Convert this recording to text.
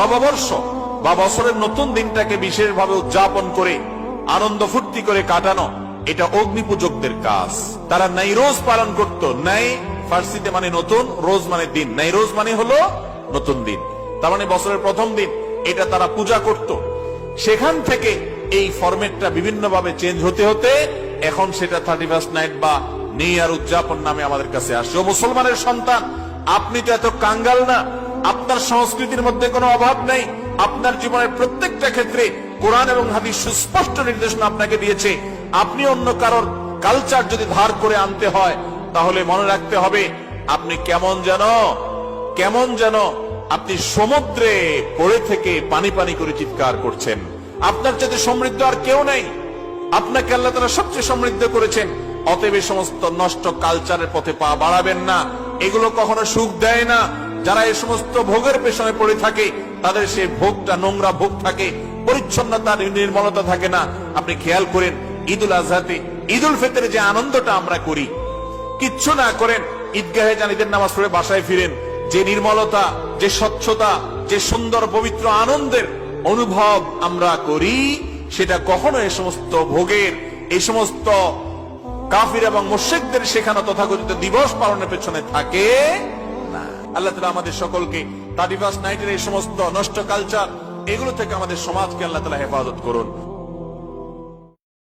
নববর্ষ বা বছরের নতুন দিনটাকে বিশেষভাবে উদযাপন করে আনন্দ ফুর্তি করে কাটানো, এটা অগ্নি পূজকদের কাজ। তারা নাইরোজ পালন করত। নাই ফার্সিতে মানে নতুন, রোজ মানে দিন। নাইরোজ মানে হলো নতুন দিন, তার মানে বছরের প্রথম দিন। এটা তারা পূজা করত। সেখান থেকে এই ফরম্যাটটা বিভিন্ন ভাবে চেঞ্জ হতে হতে এখন সেটা 31st নাইট বা নিউ ইয়ার উদযাপন নামে আমাদের কাছে আসছে। ও মুসলমানের সন্তান, আপনি তো এত কাঙ্গাল না, আপনার সংস্কৃতির মধ্যে কোনো অভাব নেই। আপনার জীবনের প্রত্যেকটা ক্ষেত্রে কোরআন এবং হাদিস সুস্পষ্ট নির্দেশনা আপনাকে দিয়েছে। আপনি অন্য কারোর কালচার যদি ধার করে আনতে হয়, তাহলে মনে রাখতে হবে আপনি কেমন যেন আপনি সমুদ্রে পড়ে থেকে পানি পানি করে চিৎকার করছেন। আপনার চাইতে সমৃদ্ধ আর কেউ নেই। আপনাকে আল্লাহ তাআলা সবচেয়ে সমৃদ্ধ করেছেন। অতএব এই সমস্ত নষ্ট কালচারের পথে পা বাড়াবেন না। এগুলো কখনো সুখ দেয় না। যারা এই সমস্ত ভোগের পেছনে পড়ে থাকে, তাদের সেই ভোগটা নোংরা ভোগ থাকে, পরিচ্ছন্নতা নির্মলতা থাকে না। আপনি খেয়াল করেন, ঈদুল আজহাতে, ঈদুল ফিতরে যে আনন্দটা আমরা করি, কিচ্ছু না করেন, ঈদগাহে যান, ঈদের নামাজ পড়ে বাসায় ফিরেন, যে নির্মলতা, যে স্বচ্ছতা, যে সুন্দর পবিত্র আনন্দের অনুভব আমরা করি, সেটা কখনো এই সমস্ত ভোগের, এই সমস্ত কাফির এবং মুশরিকদের শেখানো তথাকথিত দিবস পালনের পেছনে থাকে না। আল্লাহ তাআলা আমাদের সকলকে 31st নাইটের এই সমস্ত নষ্ট কালচার, এগুলো থেকে আমাদের সমাজকে আল্লাহ তাআলা হেফাজত করুন।